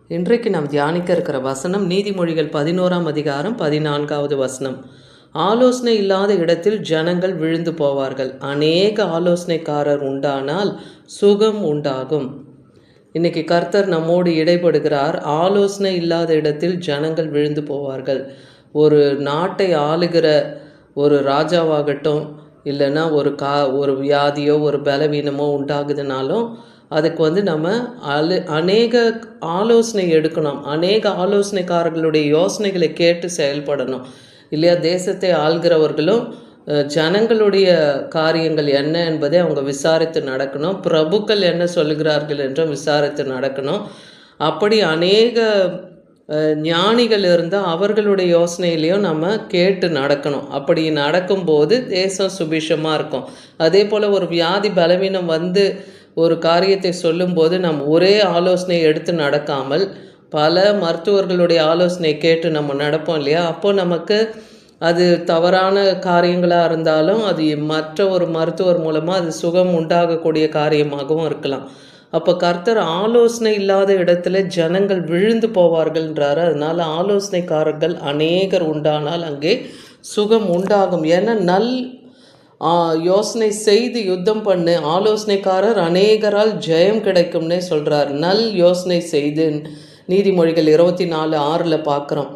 இன்றைக்கு நாம் தியானிக்க இருக்கிற வசனம் நீதிமொழிகள் 11ஆம் அதிகாரம் 14வது வசனம். ஆலோசனை இல்லாத இடத்தில் ஜனங்கள் விழுந்து போவார்கள், அநேக ஆலோசனைக்காரர் உண்டானால் சுகம் உண்டாகும். இன்னைக்கு கர்த்தர் நம்மோடு இடைப்படுகிறார். ஆலோசனை இல்லாத இடத்தில் ஜனங்கள் விழுந்து போவார்கள். ஒரு நாட்டை ஆளுகிற ஒரு ராஜாவாகட்டும், இல்லைன்னா ஒரு வியாதியோ ஒரு பலவீனமோ உண்டாகுதுனாலும் அதுக்கு நம்ம அநேக ஆலோசனை எடுக்கணும். அநேக ஆலோசனைக்காரர்களுடைய யோசனைகளை கேட்டு செயல்படணும் இல்லையா? தேசத்தை ஆள்கிறவர்களும் ஜனங்களுடைய காரியங்கள் என்ன என்பதை அவங்க விசாரித்து நடக்கணும். பிரபுக்கள் என்ன சொல்லுகிறார்கள் என்றும் விசாரித்து நடக்கணும். அப்படி அநேக ஞானிகள் இருந்தால் அவர்களுடைய யோசனையிலையும் நம்ம கேட்டு நடக்கணும். அப்படி நடக்கும்போது தேசம் சுபிஷமாக இருக்கும். அதே போல் ஒரு வியாதி பலவீனம் ஒரு காரியத்தை சொல்லும்போது நம்ம ஒரே ஆலோசனையை எடுத்து நடக்காமல் பல மருத்துவர்களுடைய ஆலோசனை கேட்டு நம்ம நடப்போம் இல்லையா? அப்போ நமக்கு அது தவறான காரியங்களாக இருந்தாலும் அது மற்ற ஒரு மருத்துவர் மூலமாக அது சுகம் உண்டாகக்கூடிய காரியமாகவும் இருக்கலாம். அப்போ கர்த்தர் ஆலோசனை இல்லாத இடத்துல ஜனங்கள் விழுந்து போவார்கள்ன்றாரு. அதனால் ஆலோசனைக்காரர்கள் அநேகர் உண்டானால் அங்கே சுகம் உண்டாகும். ஏன்னா யோசனை செய்து யுத்தம் பண்ணு, ஆலோசனைக்காரர் அநேகரால் ஜெயம் கிடைக்கும்னே சொல்கிறார். யோசனை செய்து நீதிமொழிகள் 24:6 பார்க்குறோம்.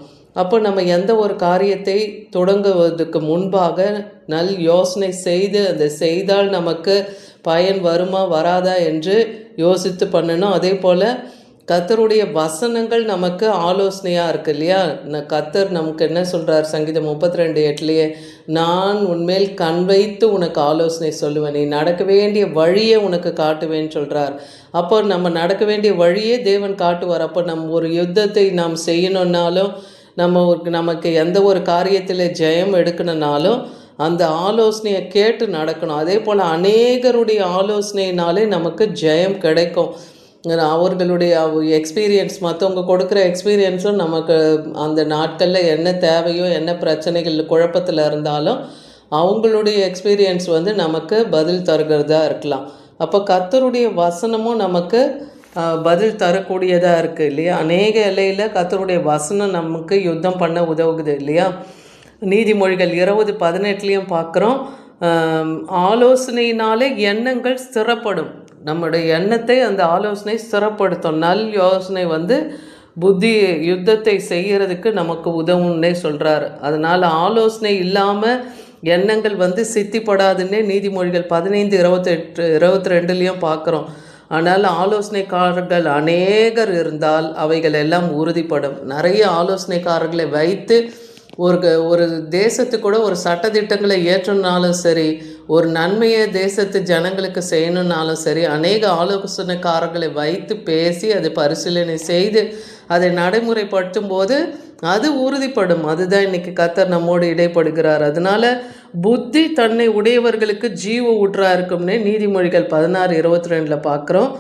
அப்போ நம்ம எந்த ஒரு காரியத்தை தொடங்குவதற்கு முன்பாக யோசனை செய்து அதை செய்தால் நமக்கு பயன் வருமா வராதா என்று யோசித்து பண்ணணும். அதே போல் கர்த்தருடைய வசனங்கள் நமக்கு ஆலோசனையாக இருக்குது இல்லையா? கர்த்தர் நமக்கு என்ன சொல்கிறார்? சங்கீதம் 32:8 நான் உன்மேல் கண் வைத்து உனக்கு ஆலோசனை சொல்லுவேன், நீ நடக்க வேண்டிய வழியை உனக்கு காட்டுவேன்னு சொல்கிறார். அப்போ நம்ம நடக்க வேண்டிய வழியே தேவன் காட்டுவார். அப்போ ஒரு யுத்தத்தை நாம் செய்யணுன்னாலும் நமக்கு எந்த ஒரு காரியத்தில் ஜெயம் எடுக்கணுன்னாலும் அந்த ஆலோசனையை கேட்டு நடக்கணும். அதே போல் அநேகருடைய ஆலோசனையினாலே நமக்கு ஜெயம் கிடைக்கும். அவர்களுடைய எக்ஸ்பீரியன்ஸ், மற்றவங்க கொடுக்குற எக்ஸ்பீரியன்ஸும் நமக்கு அந்த நாட்களில் என்ன தேவையோ என்ன பிரச்சனைகள் குழப்பத்தில் இருந்தாலும் அவங்களுடைய எக்ஸ்பீரியன்ஸ் நமக்கு பதில் தருகிறதா இருக்கலாம். அப்போ கர்த்தருடைய வசனமும் நமக்கு பதில் தரக்கூடியதாக இருக்குது இல்லையா? அநேக எல்லையில் கர்த்தருடைய வசனம் நமக்கு யுத்தம் பண்ண உதவுகுது இல்லையா? நீதிமொழிகள் 20:18 பார்க்குறோம். ஆலோசனையினாலே எண்ணங்கள் ஸ்திரப்படும். நம்முடைய எண்ணத்தை அந்த ஆலோசனை ஸ்திரப்படுத்தும். யோசனை புத்தி யுத்தத்தை செய்கிறதுக்கு நமக்கு உதவுன்னே சொல்கிறார். அதனால் ஆலோசனை இல்லாமல் எண்ணங்கள் சித்திப்படாதுன்னே நீதிமொழிகள் 15:22 பார்க்குறோம். ஆனால் ஆலோசனைக்காரர்கள் அநேகர் இருந்தால் அவைகள் எல்லாம் உறுதிப்படும். நிறைய ஆலோசனைக்காரர்களை வைத்து ஒரு தேசத்துக்கு கூட ஒரு சட்டத்திட்டங்களை ஏற்றனாலும் சரி, ஒரு நன்மையை தேசத்து ஜனங்களுக்கு செய்யணுன்னாலும் சரி, அநேக ஆலோசனைக்காரர்களை வைத்து பேசி அதை பரிசீலனை செய்து அதை நடைமுறைப்படுத்தும் போது அது உறுதிப்படும். அதுதான் இன்னைக்கு கர்த்தர் நம்மோடு இடைப்படுகிறார். அதனால புத்தி தன்னை உடையவர்களுக்கு ஜீவ ஊற்றா இருக்கும்னே நீதிமொழிகள் 16:22 பார்க்குறோம்.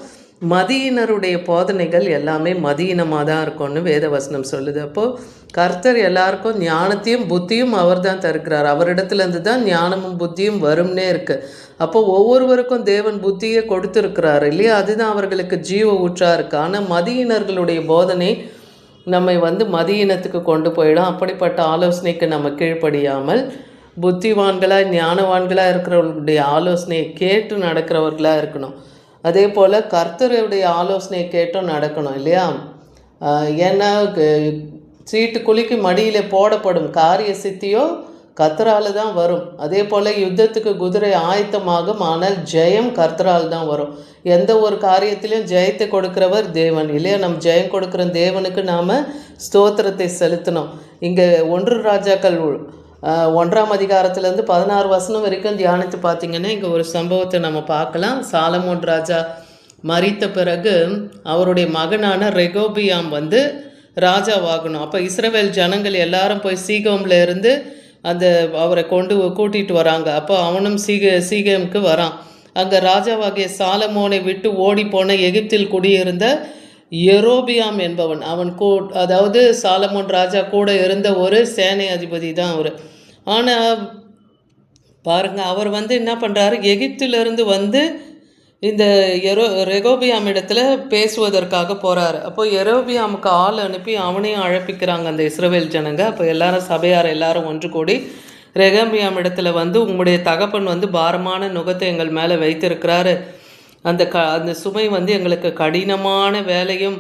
மதியினருடைய போதனைகள் எல்லாமே மதியினமாக தான் இருக்கும்னு வேதவசனம் சொல்லுது. அப்போது கர்த்தர் எல்லாருக்கும் ஞானத்தையும் புத்தியும் அவர் தான் தருக்கிறார். அவரிடத்துலேருந்து தான் ஞானமும் புத்தியும் வரும்னே இருக்குது. அப்போது ஒவ்வொருவருக்கும் தேவன் புத்தியை கொடுத்துருக்கிறார் இல்லையா? அதுதான் அவர்களுக்கு ஜீவ ஊற்றா இருக்குது. ஆனால் மதியினர்களுடைய போதனை நம்மை மதியினத்துக்கு கொண்டு போயிடும். அப்படிப்பட்ட ஆலோசனைக்கு நம்ம கீழ்ப்படியாமல் புத்திவான்களாக ஞானவான்களாக இருக்கிறவர்களுடைய ஆலோசனையை கேட்டு நடக்கிறவர்களாக இருக்கணும். அதே போல் கர்த்தருடைய ஆலோசனையை கேட்டும் நடக்கணும் இல்லையா? ஏன்னா சீட்டு குலுக்கி மடியில் போடப்படும் காரிய சித்தியோ கர்த்தரால் தான் வரும். அதே போல் யுத்தத்துக்கு குதிரை ஆயத்தமாகும், ஆனால் ஜெயம் கர்த்தரால் தான் வரும். எந்த ஒரு காரியத்திலையும் ஜெயத்தை கொடுக்கிறவர் தேவன் இல்லையா? நம்ம ஜெயம் கொடுக்குற தேவனுக்கு நாம் ஸ்தோத்திரத்தை செலுத்தணும். இங்கே 1 ராஜாக்கள் 1ஆம் அதிகாரத்துலேருந்து 16 வசனம் வரைக்கும் தியானித்து பார்த்திங்கன்னா இங்கே ஒரு சம்பவத்தை நம்ம பார்க்கலாம். சாலமோன் ராஜா மரித்த பிறகு அவருடைய மகனான ரெகோபியாம் ராஜாவாகணும். அப்போ இஸ்ரவேல் ஜனங்கள் எல்லாரும் போய் சீகோமில் இருந்து அவரை கூட்டிகிட்டு வராங்க. அப்போ அவனும் சீகேமுக்கு வரான். அங்கே ராஜாவாகிய சாலமோனை விட்டு ஓடி போன எகிப்தில் குடியிருந்த யெரொபெயாம் என்பவன், அதாவது சாலமோன் ராஜா கூட இருந்த ஒரு சேனை அதிபதி தான் அவர். ஆனால் பாருங்கள், அவர் என்ன பண்ணுறாரு, எகிப்திலிருந்து இந்த ரெகோபியாம் இடத்துல பேசுவதற்காக போகிறாரு. அப்போ எரோபியாமுக்கு ஆள் அனுப்பி அவனையும் அழைப்பிக்கிறாங்க அந்த இஸ்ரவேல் ஜனங்க. அப்போ எல்லாரும் சபையார் எல்லாரும் ஒன்று கூடி ரெகோபியாம் இடத்துல வந்து உங்களுடைய தகப்பன் வந்து பாரமான நுகத்தை எங்கள் மேலே வைத்திருக்கிறாரு, அந்த சுமை வந்து எங்களுக்கு கடினமான வேலையும்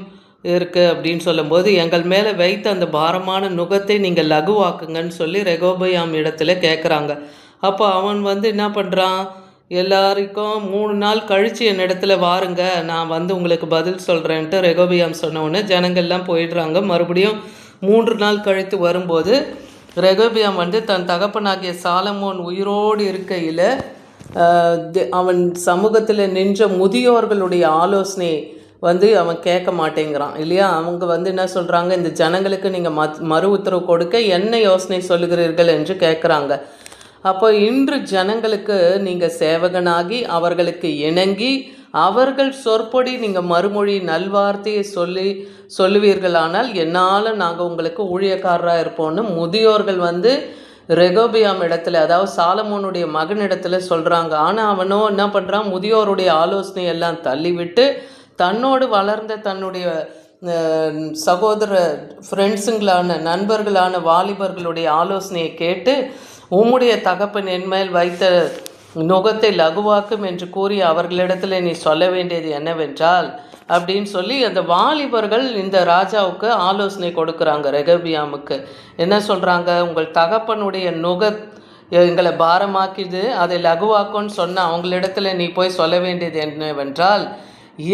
இருக்குது அப்படின்னு சொல்லும்போது எங்கள் மேலே வைத்த அந்த பாரமான நுகத்தை நீங்கள் லகுவாக்குங்கன்னு சொல்லி ரெகோபியாம் இடத்துல கேட்குறாங்க. அப்போ அவன் வந்து என்ன பண்ணுறான், எல்லாருக்கும் 3 நாள் கழித்து என்னிடத்துல வாருங்க, நான் வந்து உங்களுக்கு பதில் சொல்கிறேன்ட்டு ரெகோபியாம் சொன்ன உடனே ஜனங்கள்லாம் போயிடுறாங்க. மறுபடியும் 3 நாள் கழித்து வரும்போது ரெகோபியாம் வந்து தன் தகப்பனாகிய சாலமோன் உயிரோடு இருக்கையில் அவன் சமூகத்தில் நின்ற முதியோர்களுடைய ஆலோசனை வந்து அவன் கேட்க மாட்டேங்கிறான் இல்லையா. அவங்க வந்து என்ன சொல்கிறாங்க, இந்த ஜனங்களுக்கு நீங்கள் மறு உத்தரவு கொடுக்க என்ன யோசனை சொல்லுகிறீர்கள் என்று கேட்குறாங்க. அப்போ இன்று ஜனங்களுக்கு நீங்கள் சேவகனாகி அவர்களுக்கு இணங்கி அவர்கள் சொற்படி நீங்கள் மறுமொழி நல்வார்த்தையை சொல்லுவீர்களானால் என்னால் நாங்கள் உங்களுக்கு ஊழியக்காரராக இருப்போம்னு முதியோர்கள் வந்து ரெகோபியாம் இடத்துல, அதாவது சாலமோனுடைய மகனிடத்துல சொல்கிறாங்க. ஆனால் அவனோ என்ன பண்ணுறான், முதியோருடைய ஆலோசனை எல்லாம் தள்ளிவிட்டு தன்னோடு வளர்ந்த தன்னுடைய சகோதர ஃப்ரெண்ட்ஸுங்களான நண்பர்களான வாலிபர்களுடைய ஆலோசனையை கேட்டு உம்முடைய தகப்பன் என்மேல் வைத்த நுகத்தை லகுவாக்கும் என்று கூறி அவர்களிடத்துல நீ சொல்ல வேண்டியது என்னவென்றால் அப்படின்னு சொல்லி அந்த வாலிபர்கள் இந்த ராஜாவுக்கு ஆலோசனை கொடுக்குறாங்க. ரெகோபியாமுக்கு என்ன சொல்கிறாங்க, உங்கள் தகப்பனுடைய எங்களை பாரமாக்கிது, அதை லகுவாக்கும்னு சொன்ன அவங்களிடத்துல நீ போய் சொல்ல வேண்டியது என்னவென்றால்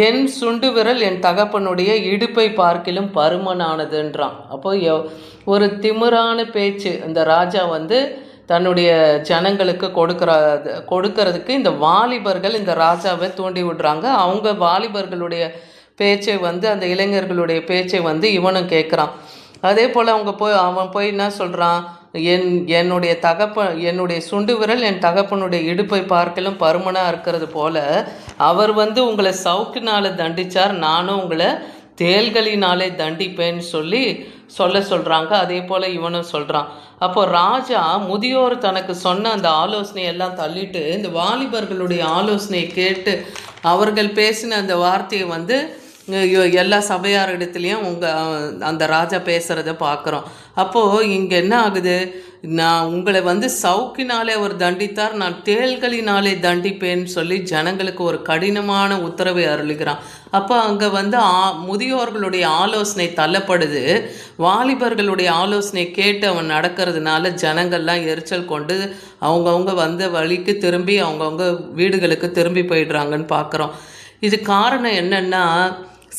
என் சுண்டு விரல் என் தகப்பனுடைய இடுப்பை பார்க்கிலும் பருமனானதுன்றான். அப்போ ஒரு திமிரான பேச்சு இந்த ராஜா வந்து தன்னுடைய ஜனங்களுக்கு கொடுக்கறதுக்கு இந்த வாலிபர்கள் இந்த ராஜாவை தூண்டி விடுறாங்க. அவங்க வாலிபர்களுடைய பேச்சை வந்து அந்த இளைஞர்களுடைய பேச்சை வந்து இவனும் கேட்குறான். அதே போல் அவன் போய் என்ன சொல்கிறான், என்னுடைய சுண்டு விரல் என் தகப்பனுடைய இடுப்பை பார்க்கலும் பருமனாக இருக்கிறது போல அவர் வந்து உங்களை சவுக்கினால தண்டிச்சார், நானும் உங்களை தேள்களினாலே தண்டிப்பேன்னு சொல்கிறாங்க. அதே போல் இவனும் சொல்கிறான். அப்போ ராஜா முதியோர் தனக்கு சொன்ன அந்த ஆலோசனையெல்லாம் தள்ளிட்டு இந்த வாலிபர்களுடைய ஆலோசனையை கேட்டு அவர்கள் பேசின அந்த வார்த்தையை வந்து எல்லா சபையாரிடத்துலையும் அந்த ராஜா பேசுகிறத பார்க்குறோம். அப்போது இங்கே என்ன ஆகுது, நான் உங்களை வந்து சவுக்கினாலே அவர் தண்டித்தார், நான் தேள்களினாலே தண்டிப்பேன்னு சொல்லி ஜனங்களுக்கு ஒரு கடினமான உத்தரவை அருளுகிறான். அப்போ அங்கே வந்து முதியோர்களுடைய ஆலோசனை தள்ளப்படுது. வாலிபர்களுடைய ஆலோசனை கேட்டு அவன் நடக்கிறதுனால ஜனங்கள்லாம் எரிச்சல் கொண்டு அவங்கவுங்க வந்த வழிக்கு திரும்பி அவங்கவுங்க வீடுகளுக்கு திரும்பி போயிடுறாங்கன்னு பார்க்குறோம். இது காரணம் என்னென்னா,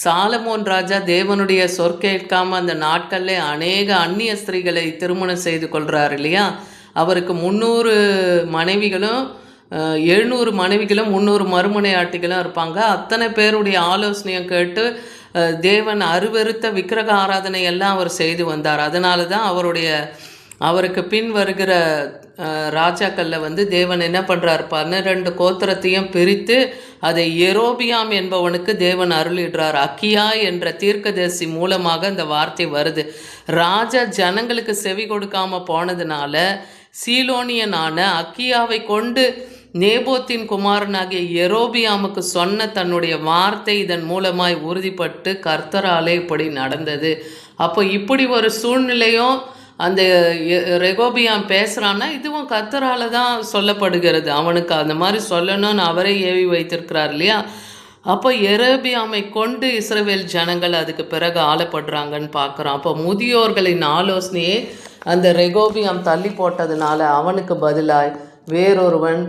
சாலமோன் ராஜா தேவனுடைய சொற்கேட்காமல் அந்த நாட்களில் அநேக அந்நிய ஸ்திரீகளை திருமணம் செய்து கொள்கிறார் இல்லையா. அவருக்கு 300 மனைவிகளும் 700 மனைவிகளும் 300 மறுமனையாட்டிகளும் இருப்பாங்க. அத்தனை பேருடைய ஆலோசனையும் கேட்டு தேவன் அருவருத்த விக்கிரக ஆராதனை எல்லாம் அவர் செய்து வந்தார். அதனால தான் அவருக்கு பின் வருகிற ராஜாக்களில் வந்து தேவன் என்ன பண்ணுறார், 12 கோத்திரத்தையும் பிரித்து அதை எரோபியாம் என்பவனுக்கு தேவன் அருளிடுறார். அக்கியா என்ற தீர்க்கதரிசி மூலமாக அந்த வார்த்தை வருது. ராஜா ஜனங்களுக்கு செவி கொடுக்காம போனதுனால சீலோனியனான அக்கியாவை கொண்டு நேபோத்தின் குமாரனாகிய எரோபியாமுக்கு சொன்ன தன்னுடைய வார்த்தை இதன் மூலமாய் உறுதிப்பட்டு கர்த்தராலே இப்படி நடந்தது. அப்போ இப்படி ஒரு சூழ்நிலையும் அந்த ரெகோபியாம் பேசுகிறான்னா இதுவும் கர்த்தரால் தான் சொல்லப்படுகிறது. அவனுக்கு அந்த மாதிரி சொல்லணும்னு அவரே ஏவி வைத்திருக்கிறார் இல்லையா. அப்போ எரோபியாமை கொண்டு இஸ்ரவேல் ஜனங்கள் அதுக்கு பிறகு ஆளப்படுறாங்கன்னு பார்க்குறோம். அப்போ முதியோர்களின் ஆலோசனையே அந்த ரெகோபியாம் தள்ளி போட்டதுனால அவனுக்கு பதிலாய் வேறொருவன்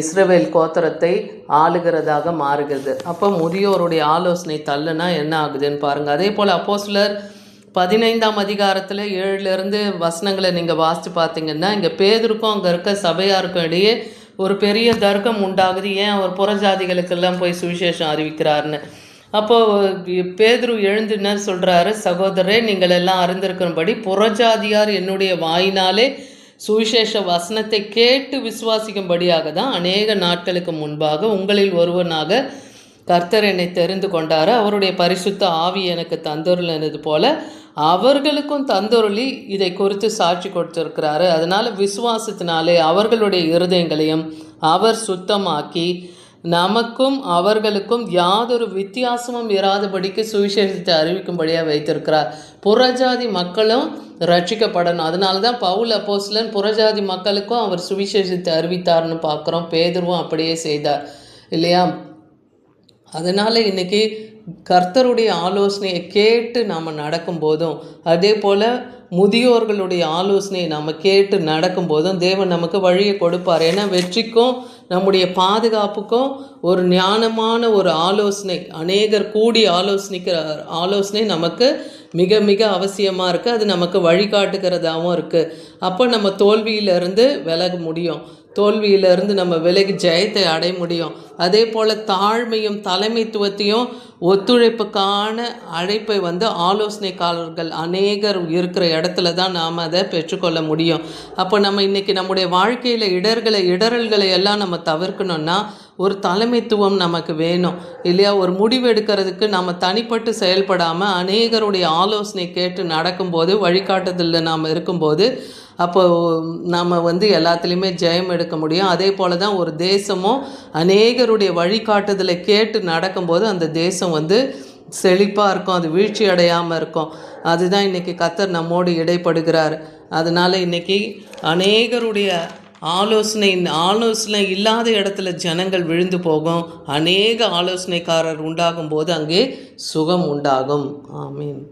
இஸ்ரவேல் கோத்திரத்தை ஆளுகிறதாக மாறுகிறது. அப்போ முதியோருடைய ஆலோசனை தள்ளுனா என்ன ஆகுதுன்னு பாருங்கள். அதே போல் அப்போஸ்தலர் 15ஆம் அதிகாரத்தில் 7லேருந்து வசனங்களை நீங்கள் வாசித்து பார்த்தீங்கன்னா இங்கே பேதுருக்கும் அங்கே இருக்க சபையாருக்கும் இடையே ஒரு பெரிய தர்க்கம் உண்டாகுது. ஏன் அவர் புறஜாதிகளுக்கெல்லாம் போய் சுவிசேஷம் அறிவிக்கிறாருன்னு. அப்போது பேதுரு எழுந்துன்னு சொல்கிறாரு, சகோதரரே நீங்கள் எல்லாம் அறிந்திருக்கிறபடி புறஜாதியார் என்னுடைய வாயினாலே சுவிசேஷ வசனத்தை கேட்டு விசுவாசிக்கும்படியாக தான் அநேக நாட்களுக்கு முன்பாக உங்களில் ஒருவனாக கர்த்தர் என்னை தெரிந்து கொண்டார். அவருடைய பரிசுத்த ஆவி எனக்கு தந்தொருளினது போல அவர்களுக்கும் தந்தொருளி இதை குறித்து சாட்சி கொடுத்திருக்கிறாரு. அதனால் விசுவாசத்தினாலே அவர்களுடைய இருதயங்களையும் அவர் சுத்தமாக்கி நமக்கும் அவர்களுக்கும் யாதொரு வித்தியாசமும் இராதபடிக்கு சுவிசேஷத்தை அறிவிக்கும்படியாக வைத்திருக்கிறார். புறஜாதி மக்களும் ரட்சிக்கப்படணும். அதனால தான் பவுல் அப்போஸ்தலன் புறஜாதி மக்களுக்கும் அவர் சுவிசேஷத்தை அறிவித்தார்னு பார்க்குறோம். பேதுருவும் அப்படியே செய்தார் இல்லையா? அதனால் இன்றைக்கி கர்த்தருடைய ஆலோசனையை கேட்டு நாம் நடக்கும்போதும், அதே போல் முதியோர்களுடைய ஆலோசனையை நம்ம கேட்டு நடக்கும்போதும் தேவன் நமக்கு வழியை கொடுப்பார். ஏன்னா வெற்றிக்கும் நம்முடைய பாதுகாப்புக்கும் ஒரு ஞானமான ஒரு ஆலோசனை, அநேகர் கூடி ஆலோசனை நமக்கு மிக மிக அவசியமாக இருக்குது. அது நமக்கு வழிகாட்டுகிறதாகவும் இருக்குது. அப்போ நம்ம தோல்வியிலிருந்து விலக முடியும், தோல்வியிலிருந்து நம்ம விலகி ஜெயத்தை அடைய முடியும். அதே போல் தாழ்மையும் தலைமைத்துவத்தையும் ஒத்துழைப்புக்கான அழைப்பை ஆலோசனைக்காரர்கள் அநேகர் இருக்கிற இடத்துல தான் நாம் அதை பெற்றுக்கொள்ள முடியும். அப்போ நம்ம இன்றைக்கி நம்முடைய வாழ்க்கையில் இடரல்களை எல்லாம் நம்ம தவிர்க்கணும்னா ஒரு தலைமைத்துவம் நமக்கு வேணும் இல்லையா? ஒரு முடிவு எடுக்கிறதுக்கு நம்ம தனிப்பட்டு செயல்படாமல் அநேகருடைய ஆலோசனை கேட்டு நடக்கும்போது, வழிகாட்டுதலில் நாம் இருக்கும்போது, அப்போ நம்ம எல்லாத்துலேயுமே ஜெயம் எடுக்க முடியும். அதே போல் தான் ஒரு தேசமும் அநேகருடைய வழிகாட்டுதலை கேட்டு நடக்கும்போது அந்த தேசம் செழிப்பாக இருக்கும், அது வீழ்ச்சி அடையாமல் இருக்கும். அதுதான் இன்றைக்கி கர்த்தர் நம்மோடு இடைப்படுகிறார். அதனால் இன்றைக்கி அநேகருடைய ஆலோசனை இல்லாத இடத்துல ஜனங்கள் விழுந்து போகும். அநேக ஆலோசனைக்காரர் உண்டாகும் போது அங்கே சுகம் உண்டாகும். ஆமீன்.